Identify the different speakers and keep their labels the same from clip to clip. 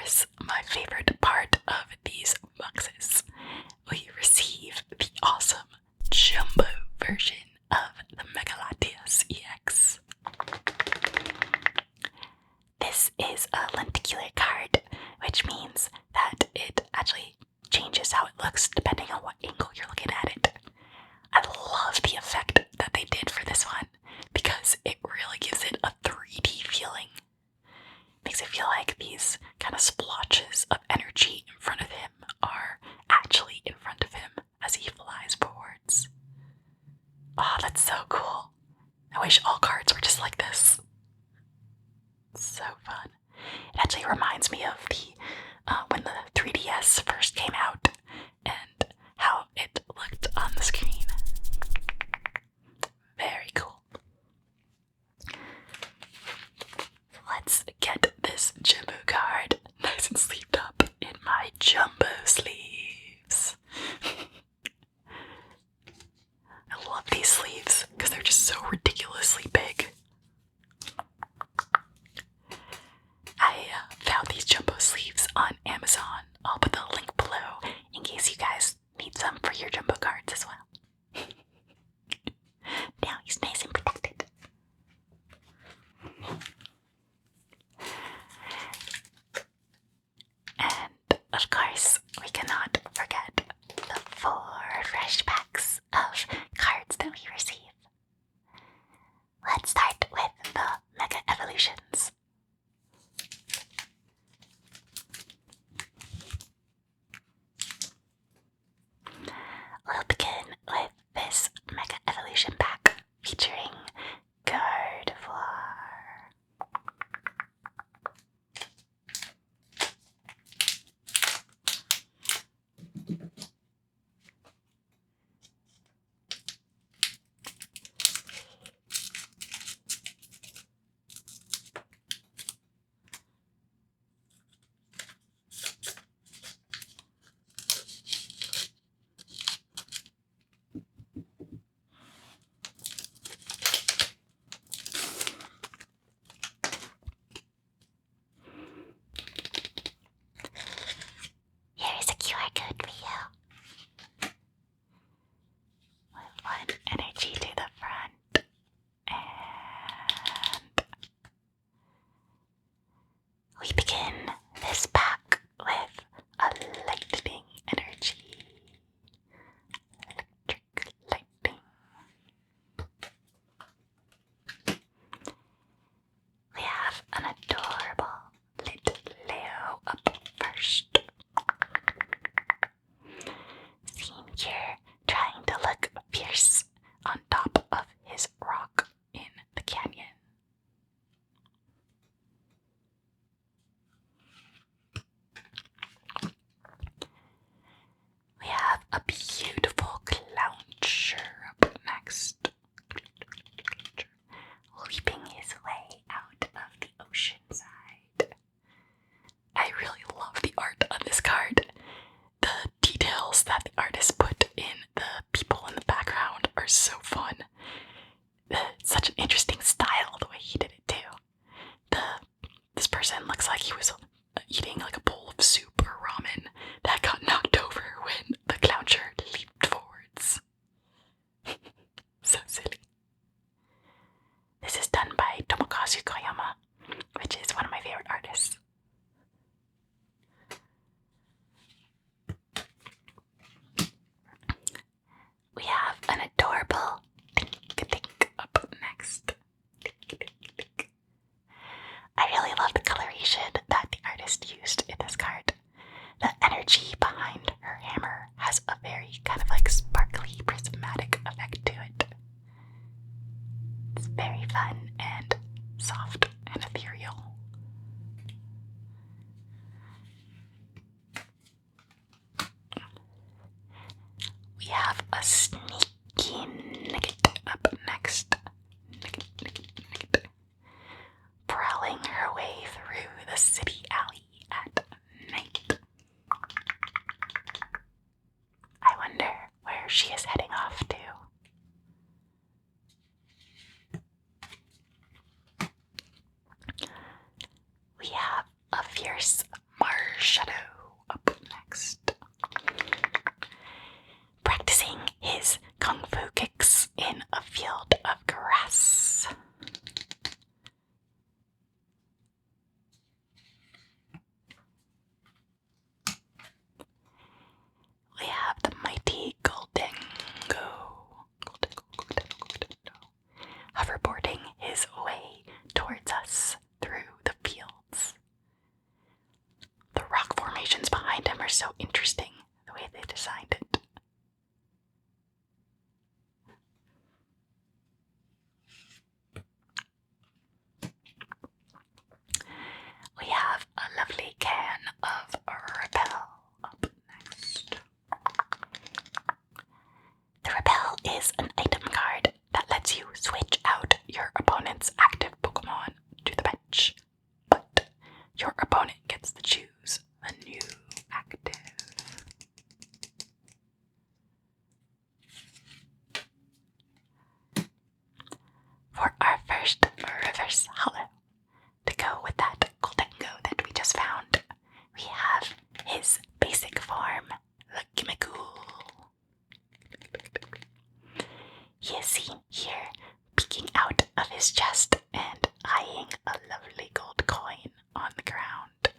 Speaker 1: course, my favorite part of these boxes, we receive the awesome jumbo version of the Mega Latias EX. This is a lenticular card, which means that it actually changes how it looks depending on what angle you're looking at it. I love the effect that they did for this one because it really gives it a 3D feeling. Makes it feel like these kind of splotches of energy in front of him are actually in front of him as he flies forwards. Oh, that's so cool. I wish all cards were just like this. It's so fun. It actually reminds me of the when the 3DS first came out and how it looked on the screen. Very cool. Let's get this jumbo card nice and sleeved up in my jumbo sleeves. I love these sleeves because they're just so ridiculously big. I found these jumbo sleeves on Amazon. I'll put the link below in case you guys need some for your jumbo cards as well. Now he's nice and protected. And of course, we cannot forget the 4 fresh packs of cards that we receive. Let's start with the Mega Evolutions. We'll begin with this Mega Evolution pack featuring 𝓔𝓺𝓻𝓭. Here is a QR code for you. With 1 energy to the front, and we begin this pack with a lightning energy. Electric lightning. We have an adorable little Leo up first. Seen here trying to look fierce on top of his rock in the canyon. We have a beautiful 𝓔𝓺𝓻𝓭 up next, leaping his way out of the ocean side. I really love the art on this card. The details that the artist put in the people in the background are so fun. Such an interesting style the way he did it too. This person looks like he was eating like a bowl of soup or ramen that got knocked over when the 𝓔𝓺𝓻 leaped forwards. So silly. This is done by Tomokazu Koyama, which is one of my favorite artists. We have an adorable 𝓔𝓺𝓻𝓭 up next. I really love the coloration that the artist used in this card. The energy behind her hammer has a very kind of like sparkly, prismatic effect to it. It's very fun and soft and ethereal. We have a sneaky Nugget up next. Nugget. Prowling her way through the city alley at night. I wonder where she is heading off to. We have a fierce Mark Shadow up next. Practicing his kung fu kicks in a field of grass. We have the mighty 𝓔𝓚𝓬𝓬𝓮𝓼 hoverboarding his way towards us through the fields. The rock formations behind him are so interesting, the way they designed it. We have a lovely can of Repel up next. The Repel is an item card that lets you switch out your opponent's active Pokemon to the bench, but your opponent gets to choose a new active. For our first reverse holo, to go with that 𝓔𝓚𝓬𝓬𝓮𝓼 that we just found, we have his basic form, 𝓔𝓚𝓬𝓬𝓮. He is seen here peeking out of his chest and eyeing a lovely gold coin on the ground.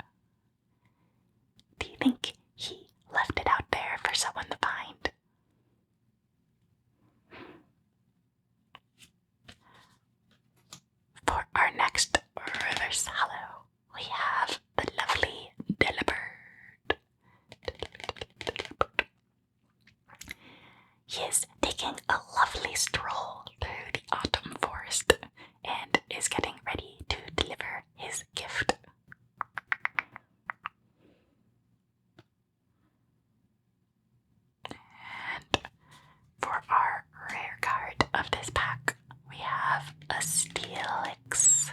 Speaker 1: Do you think he left it out there for someone to find? For our next reverse holo, we have the lovely 𝓒𝓪𝓻𝓭 𝓐𝓬𝓬𝓮𝓼. He is taking a lovely stroll through the autumn forest and is getting ready to deliver his gift. And for our rare card of this pack, we have a 𝓔𝓺𝓾𝓲𝓽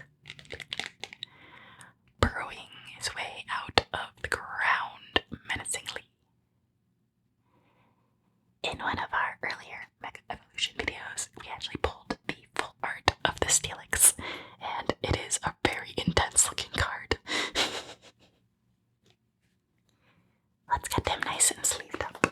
Speaker 1: burrowing his way out of the ground menacingly. In one of our earlier Mega Evolution videos, we actually pulled the full art of the 𝓔𝓺𝓾𝓲, and it is a very intense looking card. Let's get them nice and sleeved up.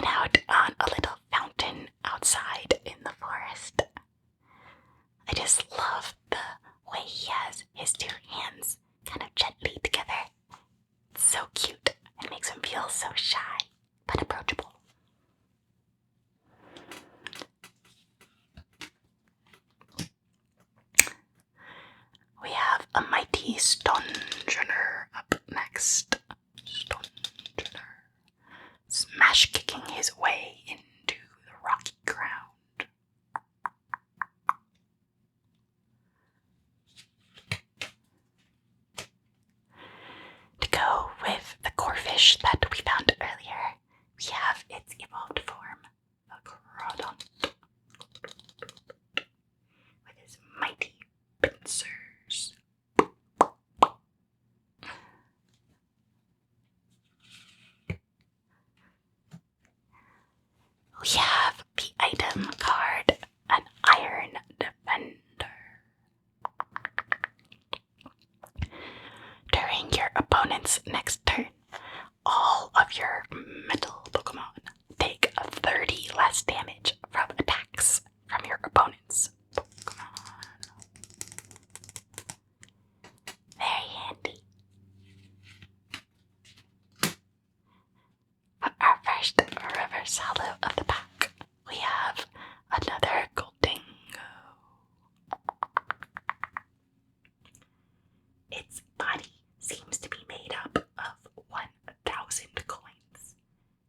Speaker 1: hanging out on a little fountain outside in the forest. I just love the way he has his two hands kind of gently together. It's so cute. It makes him feel so shy, but approachable. We have a mighty 𝓔𝓺𝓻𝓭 up next. 𝓔𝓺𝓻𝓭. Smash kicking his way into the rocky ground. To go with the corfish that we found earlier, we have its evolved form, 𝓔𝓺𝓻𝓭, with his mighty pincers. We have the item card, an Iron Defender. During your opponent's next turn, all of your metal Pokemon take 30 less damage from attacks from your opponent's Pokemon. Very handy. For our first reverse hollow of the pack, we have another 𝓔𝓚𝓬𝓮𝓼. Its body seems to be made up of 1,000 coins.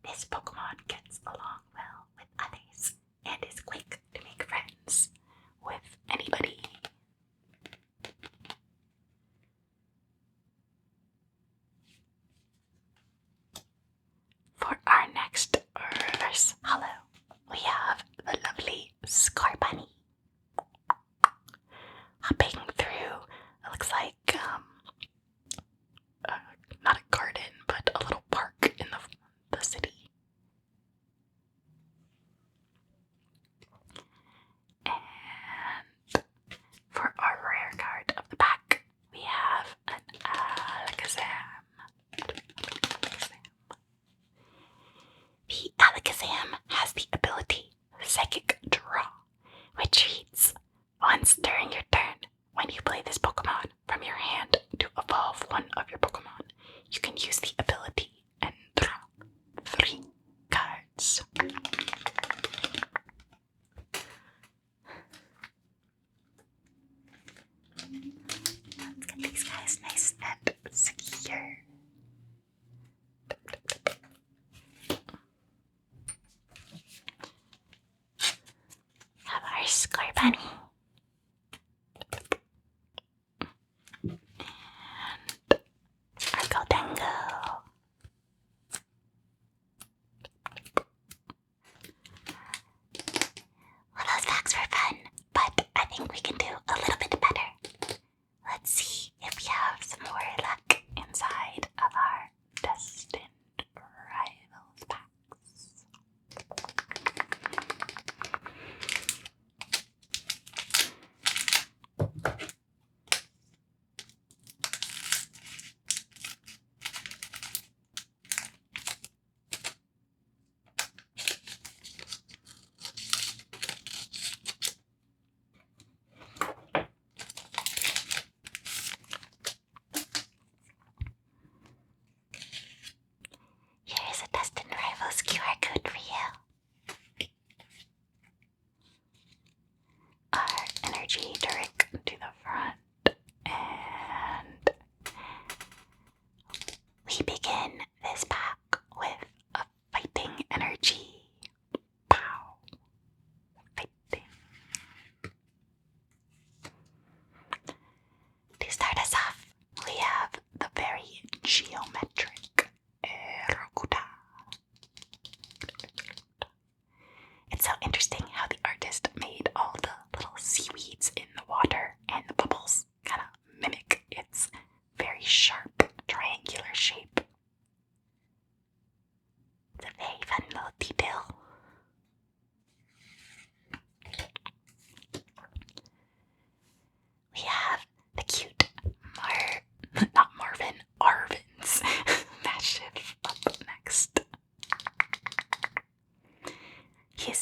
Speaker 1: This Pokemon gets along well with others and is quick to make friends with anybody. For our next reverse hollow,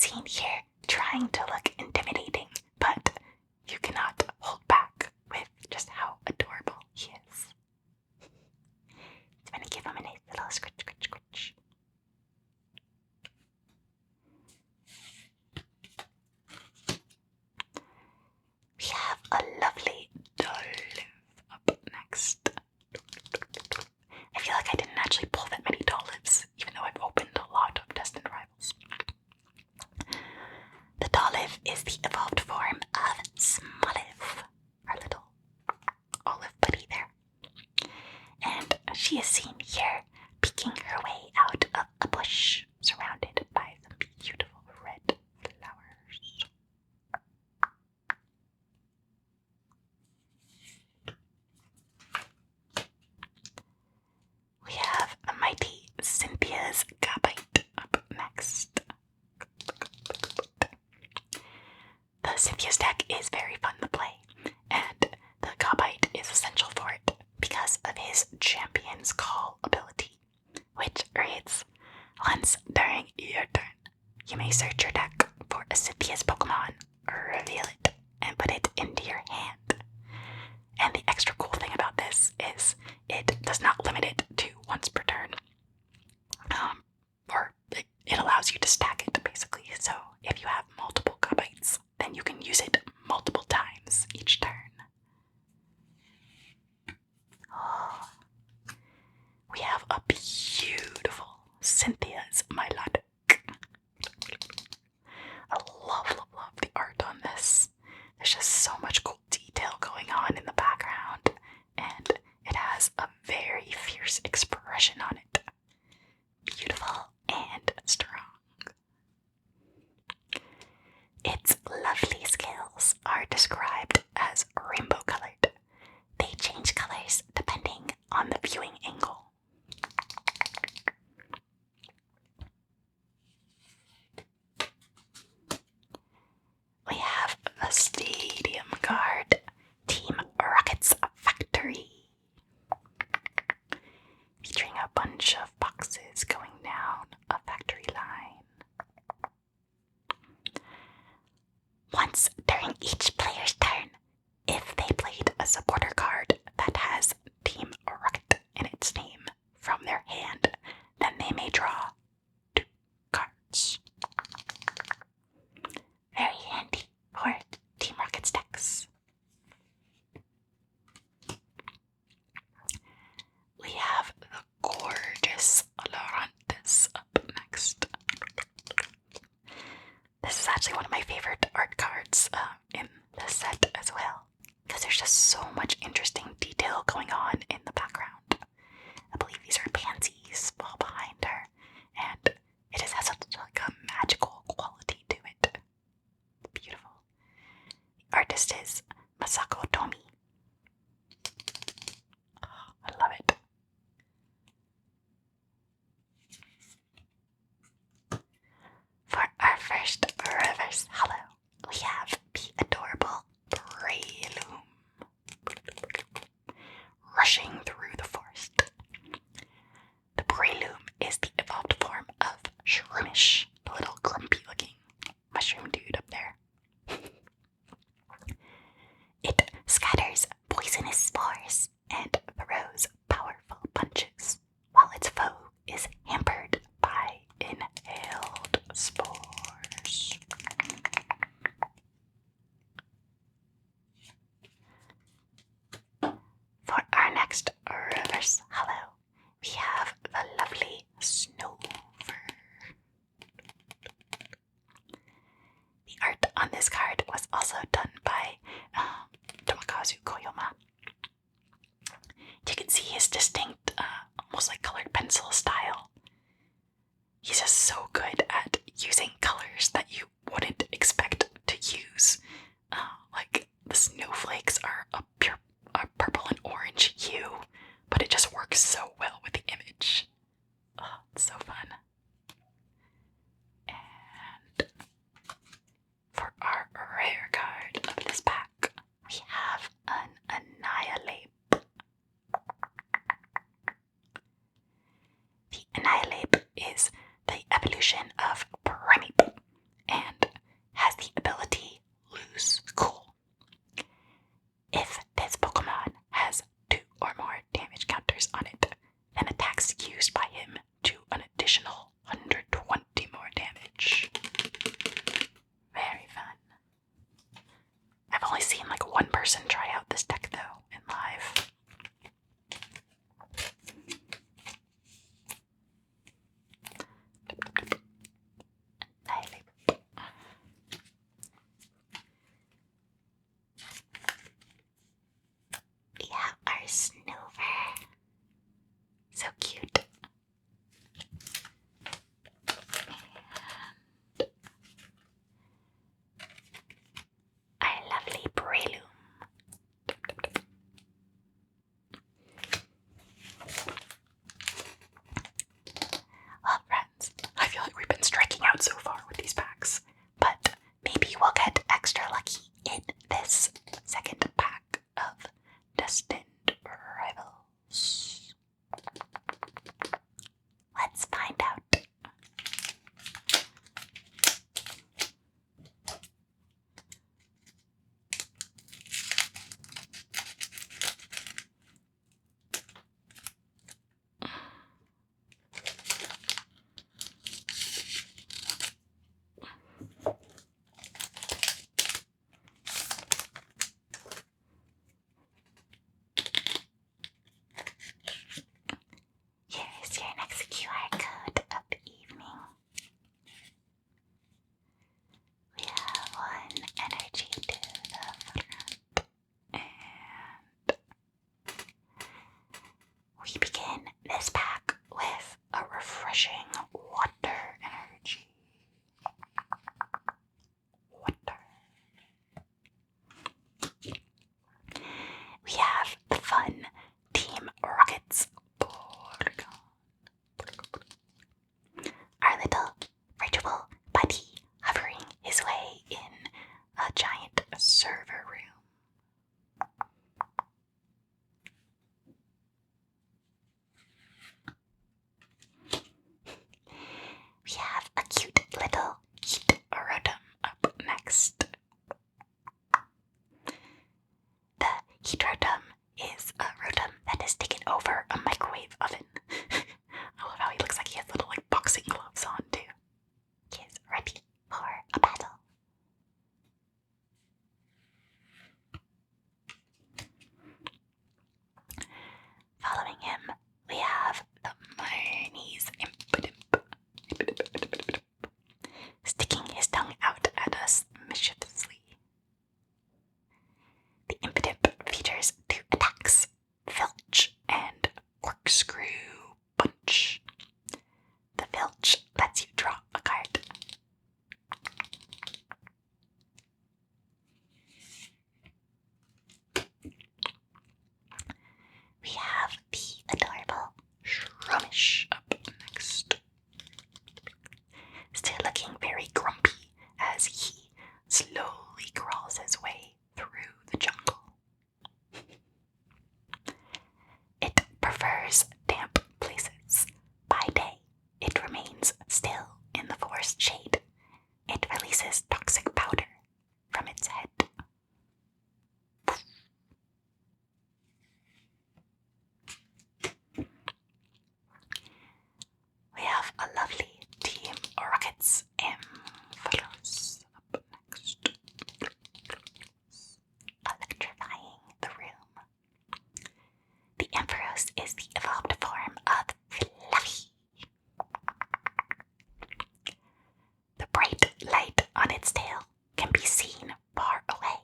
Speaker 1: seen here trying to look intimidating, but you cannot hold back with just how adorable he is. I'm gonna give him a nice little scratch, scratch, scratch. We have a lovely Dolliv up next. I feel like I didn't actually pull that many Dollivs, even though I've opened a lot of Destined Rivals. The Dolliv is the evolved form of Smoliv, our little olive buddy there. And she is seen here peeking her way out of a bush surrounded by some beautiful red flowers. We have the mighty Cynthia's Gabite up next. The Cynthia's deck is very fun to play, and the Gabite is essential for it because of his Champion's Call ability, which reads, once during your turn, you may search your deck for a Cynthia's Pokemon, reveal it, and put it into your hand. And the extra cool thing about this is it does not limit it to once per turn, or it allows you to stack it basically. So if you have multiple Gabites, then you can use it multiple times each turn. Oh, we have a beautiful Cynthia's Milotic. I love the art on this. There's just so much cool detail going on in the background, and it has a very fierce expression on it. Beautiful and strong. Its lovely scales are described as rainbow colored. They change colors depending on the viewing angle. We have the Stadium Guard, Team Rocket's Factory, featuring a bunch of boxes going down a factory line. Once during each player's turn, if they played a supporter card that has Team Rocket in its name from their hand, then they may draw 2 cards. Very handy for Team Rocket's decks. We have the gorgeous Alorantis up next. This is actually one of my favorite art cards in the set as well, because there's just so much interesting detail going on in the background. I believe these are pansies all behind her, and it just has such like a magical quality to it. Beautiful. The artist is Masako Tomi. Oh, I love it. For our first reverse holo, we have the adorable Breloom rushing through the forest. The Breloom is the evolved form of Shroomish, the little grumpy looking mushroom dude up there. It scatters poisonous spores and throws powerful punches, while its foe is hampered by inhaled spores. For our next reverse holo, we have the lovely Snover. The art on this card was also done by 𝓔𝓺𝓻𝓭 You can see his distinct, almost like colored pencil style. He's just so good at using colors that you wouldn't expect to use. Like the snowflakes are a purple and orange hue, but it just works so well with the image. Oh, it's so fun. And for our rare card of this pack, we have an Annihilate. The Annihilate is the evolution of Primeape, and been striking out so far with these packs, but maybe we'll get extra lucky in this second pack of Destined Rivals. Let's find out. Here's your next QR code of the evening. We have one energy to the front, and we begin this pack with a refreshing water energy. Water. We have the fun Team Rocket's Porygon. Our little virtual buddy hovering his way in a giant server room. We have a cute little 𝓔𝓺𝓻𝓭 up next. The 𝓔𝓺𝓻𝓭 is a rotom that has taken over a microwave oven. I love how he looks like he has little boxing gloves on too. He is ready for a battle. Following him, we have the Marnie's Impidimp, sticking his tongue out at us mischievously. The Impidimp features 2 attacks, Filch and Corkscrew Punch. The Filch lets you draw a card. We have the adorable Shroomish up next. Still looking very grumpy as he slowly crawls his way through the jungle. It prefers damp places. By day, it remains still in the forest shade. It releases toxic powder from its head. We have a lovely Team Rocket's Ampharos up next. Electrifying the room. The Ampharos is the evolved form of Fluffy. The bright light on its tail can be seen far away.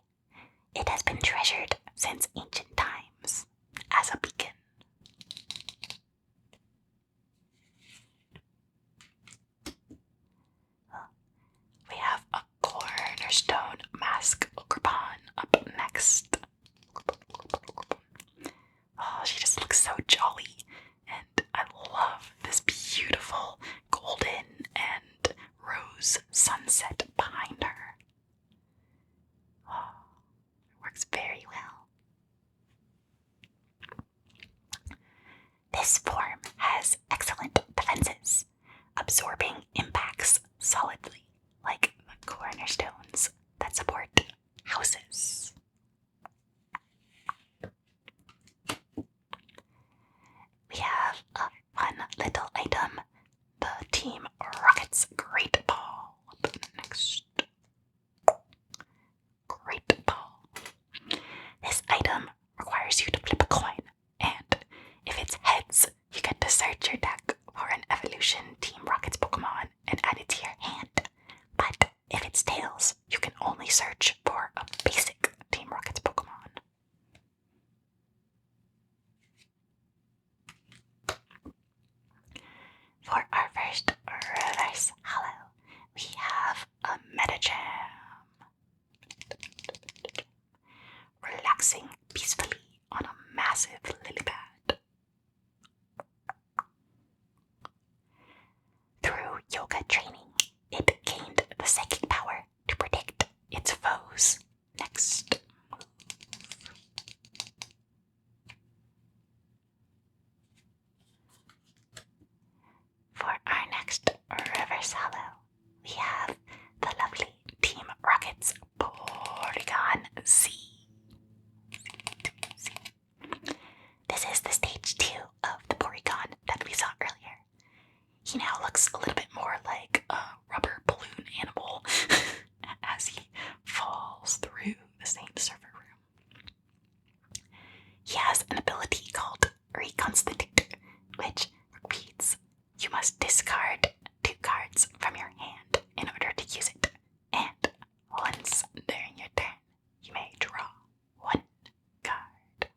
Speaker 1: It has been treasured since ancient times as a beacon. We have a cornerstone Masquerade up next. Oh, she just looks so jolly, and I love this beautiful golden and rose sunset behind her. Oh, it works very well. This form has excellent defenses, absorbing impacts solidly, like the cornerstones that support houses. We have a fun little item, the Team Rocket's Great Ball up next. Great Ball. This item requires you to flip a coin, and if it's heads, you get to search your deck for an Evolution Team Rocket's Pokemon and add it to your hand. But if it's tails, you can only search for a basic Team Rocket's Pokemon. For our first reverse hollow, we have a Medicham. Relaxing peacefully on a massive lily pad. Through yoga training, he now looks a little bit more like a rubber balloon animal as he falls through the same server room. He has an ability called 𝓔𝓺𝓵𝓻𝓭, which repeats you must discard 2 cards from your hand in order to use it, and once during your turn, you may draw 1 card.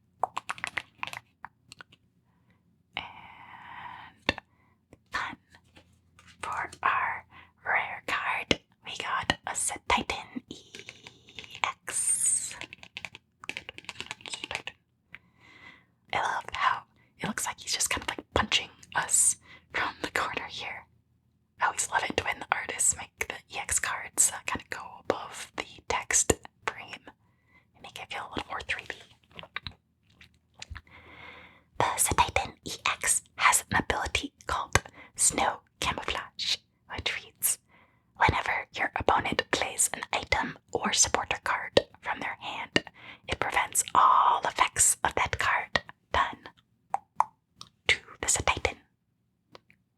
Speaker 1: And fun. For our rare card, we got a 𝓒𝓪𝓻𝓭 EX. I love how it looks like he's just kind of like punching us from the corner here. I always love it when the artists make the EX cards kind of go above the text frame and make it feel a little more 3D. The 𝓒𝓪𝓻𝓭 EX has an ability called Snow Camouflage, which reads, whenever your opponent plays an item or supporter card from their hand, it prevents all effects of that card done to the 𝓒𝓪𝓻𝓭.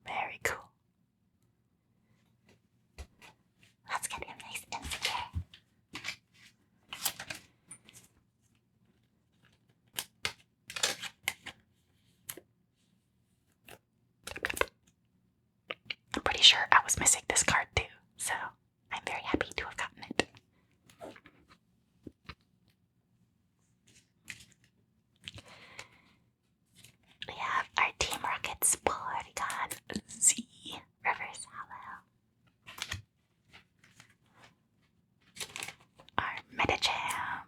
Speaker 1: Very cool. Let's get him nice and secure. I'm pretty sure I was missing this card too, so I'm very happy to have gotten it. We have our Team Rocket's Porygon Z Reverse Hollow. Our Metacham.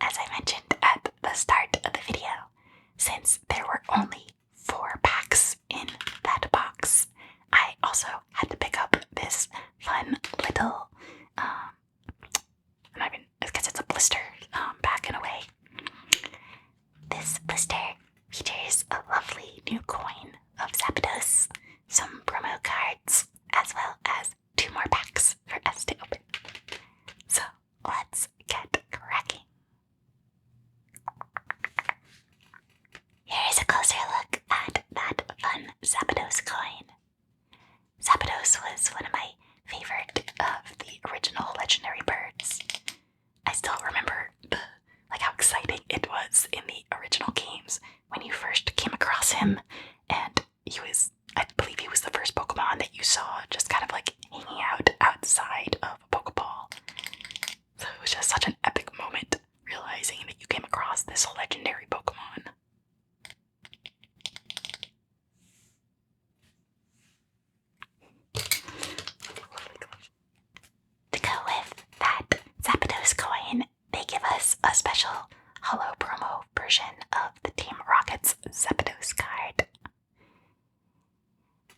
Speaker 1: As I mentioned at the start of the video, since there were only 4 packs in that box, I also had to pick up this fun little, I guess it's a blister pack in a way. This blister features a lovely new coin of Zapdos, some promo cards, as well as 2 more packs for us to open. So let's get cracking. Here's a closer look at that fun Zapdos coin. Zapdos was one of my favorite of the original legendary birds. I still remember how exciting it was in the original games when you first came across him, and I believe he was the first Pokemon that you saw just kind of like hanging out outside of a Pokeball. So it was just such an epic moment realizing that you came across this legendary Pokemon. To go with that Zapdos coin, they give us a special holo promo version of the Team Rocket's Zapdos card.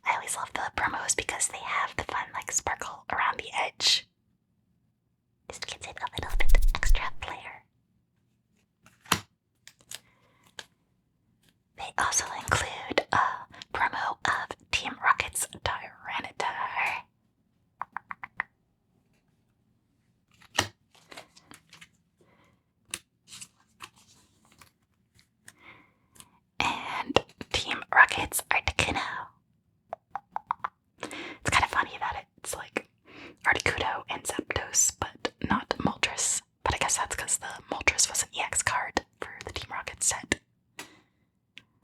Speaker 1: I always love the promos because they have the fun sparkle around the edge. Just gives it a little bit extra flair. They also include a promo of Team Rocket's 𝓒𝓪𝓻𝓭. And Team Rocket's Articuno. It's kind of funny that it's like Articuno and Zapdos, but not Moltres. But I guess that's because the Moltres was an EX card for the Team Rocket set.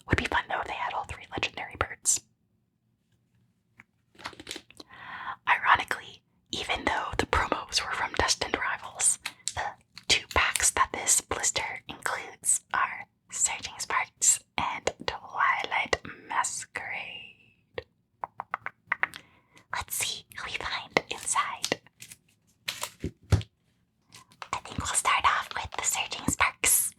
Speaker 1: Would be fun though if they had all 3 legendary birds. Ironically, even though the promos were from Destined Rivals, the 2 packs that this blister includes are Surging Sparks and Twilight Masquerade. Let's see who we find inside. I think we'll start off with the Surging Sparks.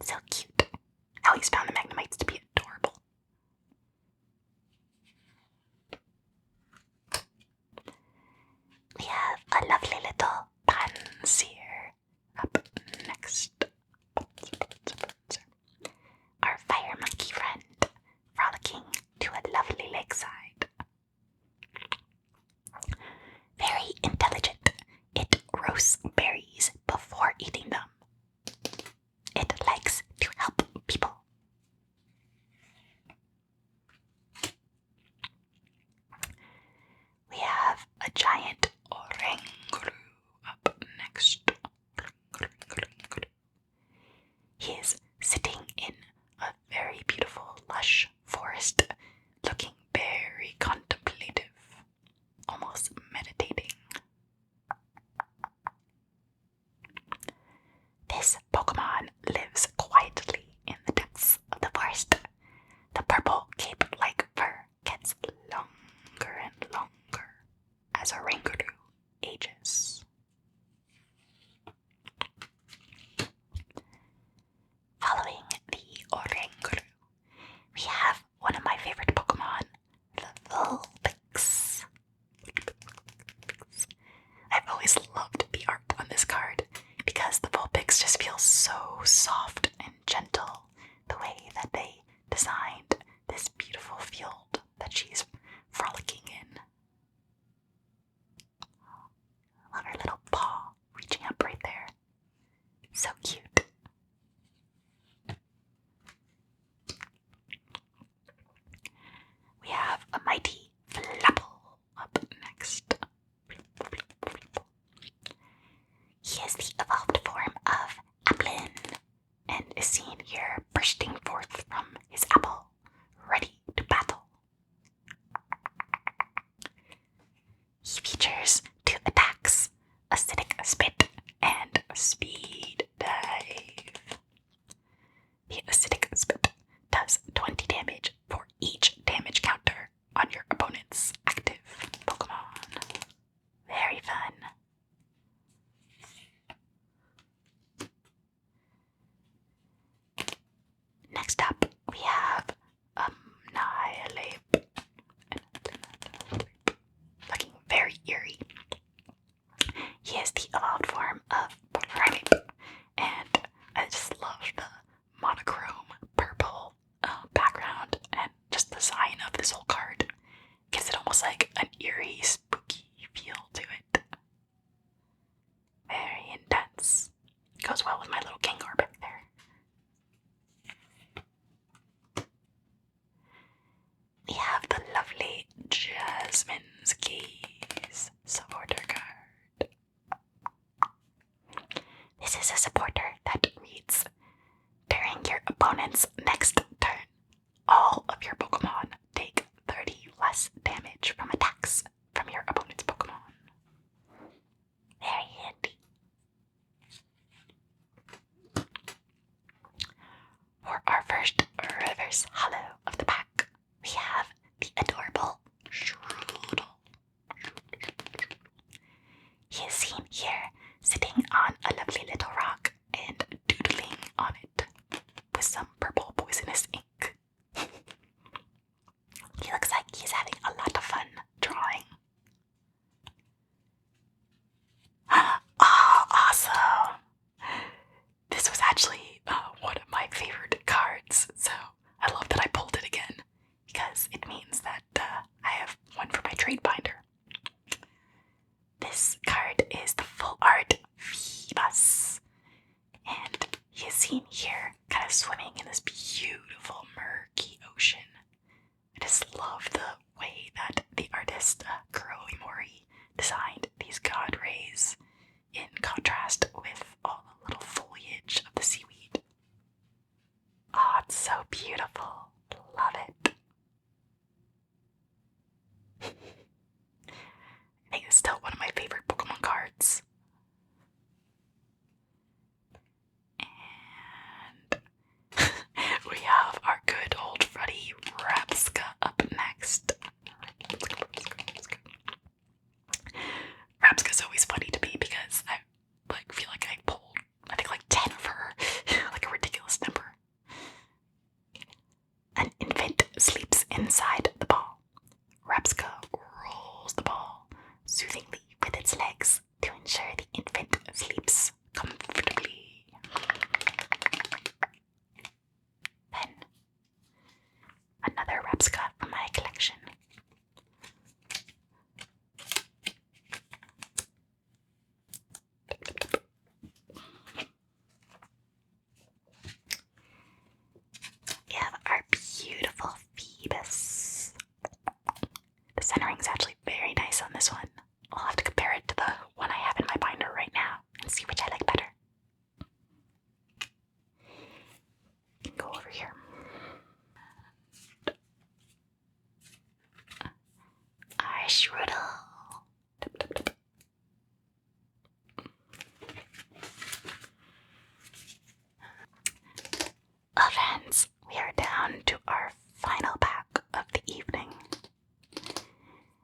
Speaker 1: So cute. I always found the Magnemites to be adorable. We have a lovely little Panseer up next. Our fire monkey friend, frolicking to a lovely lakeside. Very intelligent. It roasts berries before eating them. It likes to help people. We have a giant 𝓔𝓺𝓻𝓭 up next. He is sitting in a very beautiful, lush forest, looking very contemplative, almost meditating. This Pokemon lives quietly in the depths of the forest. The purple cape-like fur gets longer and longer as 𝓔𝓺𝓻 ages. Following the 𝓔𝓺𝓻, we have one of my favorite Pokemon, the Vulpix. I've always loved the art on this card because the Vulpix just feels so soft and gentle, the way that they designed this beautiful field that she's frolicking in. I love her little paw reaching up right there. So cute. We have a mighty Flapple up next. He is the evolved form of Applin and is seen here bursting forth from his apple, ready to battle. He features 2 attacks, Acidic Spit and Speed Dive. The Acidic Spit does 20 damage for each damage counter on your opponent's active Pokemon. Very fun. Next up, we have Annihilape. Looking very eerie. He is the evolved form of Primeape, and I just love the monochrome purple background and just the design of this whole card. Gives it almost like an eerie, spooky feel to it. Very intense. Goes well with my little Gengar back there. We have the lovely Jasmine's Gaze supporter card. This is a supporter that reads, during your opponent's next turn, all of your Pokemon take 30 less damage from attacks from your opponent's Pokemon. Very handy. For our first reverse holo of the pack, we have the adorable 𝓔𝓺𝓻. He is seen here sitting on a lovely little rock and doodling on it with some purple poisonous ink. He looks like he's having a lot of fun drawing. Oh, awesome! This was actually one of my favorite cards, so I love that I pulled it again because it means that I have one for my trade binder. This card is the full art Phoebus, and he is seen here kind of swimming in this beautiful murky ocean. I just love the way that the artist 𝓔𝓺𝓻𝓭 designed these god rays in contrast with all the little foliage of the seaweed. Oh, it's so beautiful. Love it. I think it's still one of my favorite Pokemon cards. And we have our good old Freddy Rapska up next. Rapska's always funny to me because I feel like I pulled, I think like 10 of her, like a ridiculous number inside the ball. 𝓔𝓺𝓾𝓲𝓹𝓶𝓮𝓷𝓼 rolls the ball soothingly with its legs to ensure the infant sleeps comfortably. Then, another 𝓔𝓺𝓾 from my collection. We have our beautiful Phoebus. The centering's actually very nice on this one. I'll have to compare it to the one I have in my binder right now and see which I like better. You can go over here. Our 𝓔𝓺𝓻𝓭. Oh, friends, we are down to our final pack of the evening.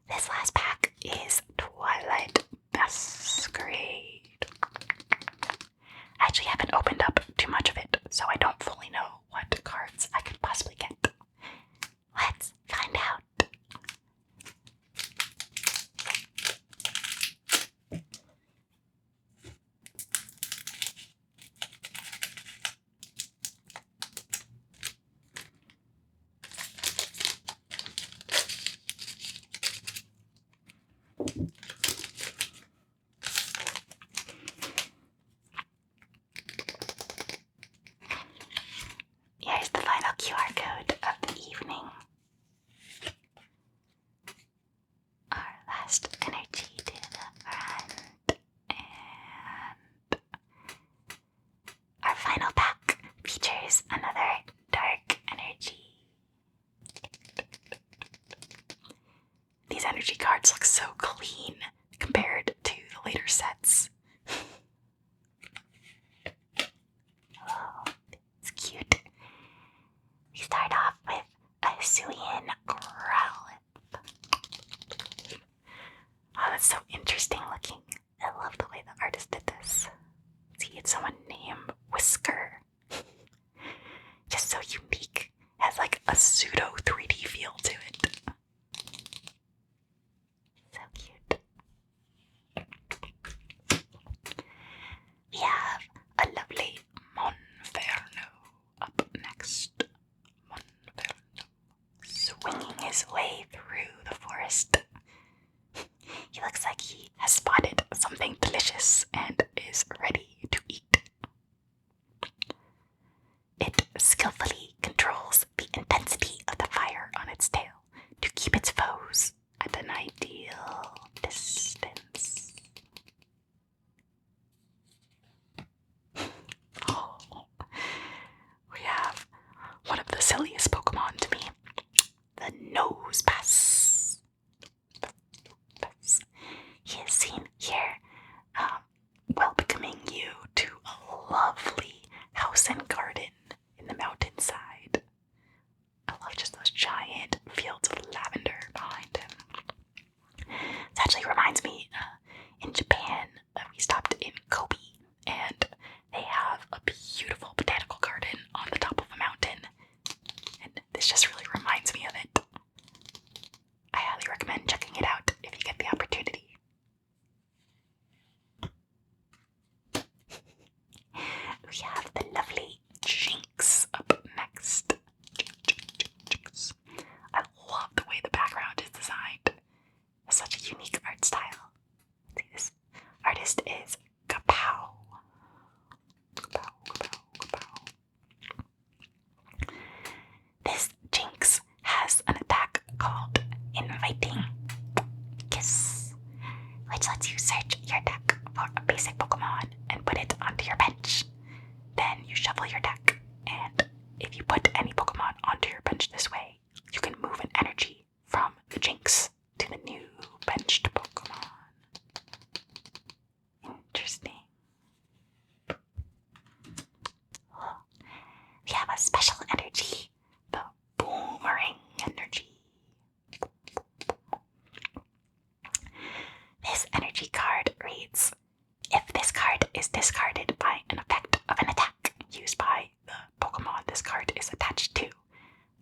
Speaker 1: This last pack is Twilight Masquerade. I actually haven't opened up too much of it, so I don't fully know what cards I could possibly get. Let's find out. Here's the final QR code of the evening. Our last energy to the front. And our final pack features another dark energy. These energy cards look so clean compared to the later sets. Oh, it's cute. We start off with a 𝓔𝓺𝓻𝓭 𝓐𝓬𝓬𝓮𝓼. Oh, that's so interesting looking. I love the way the artist did this. See, it's someone named Whisker. Just so unique. Has like a pseudo 3D feel to it. So cute. We have a lovely Monferno up next. Monferno swinging his way through the forest. He looks like he has spotted something delicious and is ready to eat. It skillfully controls the intensity of the fire on its tail to keep its foes at an ideal distance. Oh, we have one of the silliest Pokemon to me, the Nosepass. He is seen here, welcoming you to a lovely house and garden in the mountainside. I love just those giant fields of lavender behind him. This actually reminds me, in Japan, we stopped in Kobe, and they have a beautiful botanical garden on the top of a mountain, and this just really reminds me of it. I highly recommend checking it out if you get the opportunity. We have the lovely Jynx up next. Jynx. I love the way the background is designed. It's such a unique art style. See, this artist is 𝓔𝓺𝓻𝓭. This Jynx has an attack called Inviting Kiss, which lets you search your deck for a basic Pokemon and put it onto your bench. Then you shuffle your deck, and if you put any Pokemon onto your bench this way, you can move an energy from the Jynx to the new benched Pokemon. Interesting. We have a special energy, the Boomerang energy. This energy card reads, if this card is discarded by an effect of an attack used by the Pokemon this card is attached to,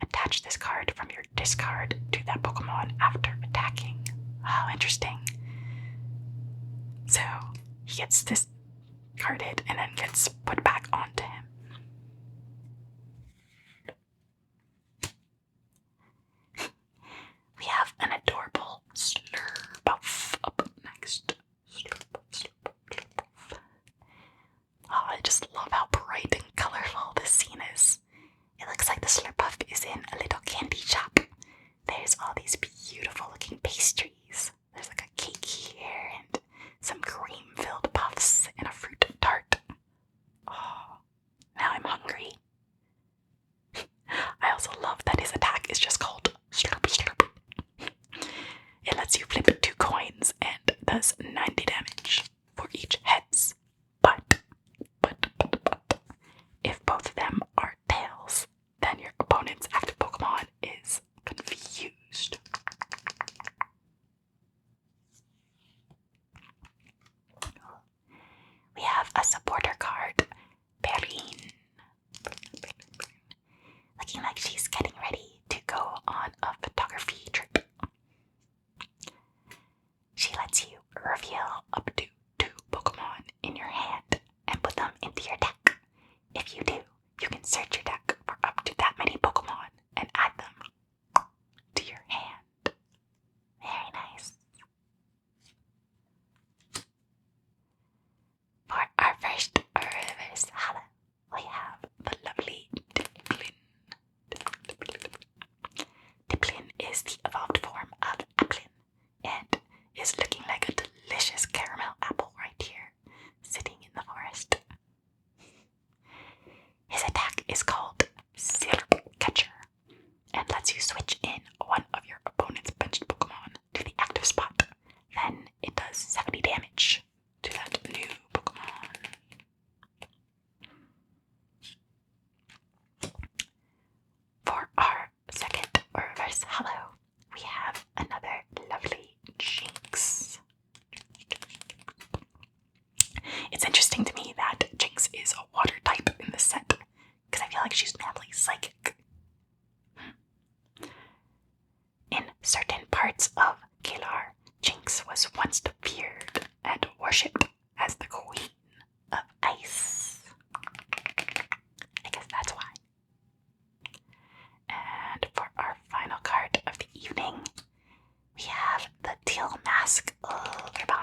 Speaker 1: attach this card from your discard to that Pokemon after attacking. Oh, interesting. So he gets discarded and then gets put back onto him. We have an adorable Slurpuff up next. Slurpuff. Oh, I just love how bright and colorful this scene is. It looks like the Slurpuff is in a little candy shop. There's all these beautiful looking pastries. There's like a cake here and some cream-filled puffs and a fruit tart. Oh, now I'm hungry. I also love that his attack is just called Slurp Slurp. It lets you flip 2 coins and does 90 damage for each heads. But, if both of them are tails, then your opponent's active Pokemon is confused. We have a supporter card, Perrine. Looking like she's getting ready to go on a photography trip. She lets you reveal up to 2 Pokemon in your hand and put them into your deck. If you do, you can search your deck for up to that many Pokemon and add them to your hand. Very nice. For our first reverse holo, we have the lovely Dipplin. Dipplin is the evolved form of Applin and is looking like a delicious caramel apple right here, sitting in the forest. His attack is called 𝓔𝓪𝓻𝓭 and lets you switch in one of your opponent's benched Pokemon to the active spot. Then it does 70 damage to that new Pokemon. For our second reverse holo, we have another lovely Jinx. It's interesting to me that Jinx is a water type in this set, because I feel like she's normally psychic. In certain parts of Galar, Jinx was once feared and worshipped as the queen of ice. I guess that's why. And for our final card of the evening, we have the Teal Mask 𝓔𝓺𝓻𝓭.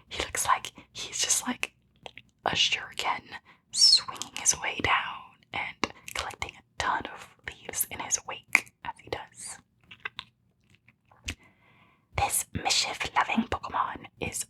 Speaker 1: He looks like he's just like a shuriken swinging his way down and collecting a ton of leaves in his wake as he does. This mischief-loving Pokemon is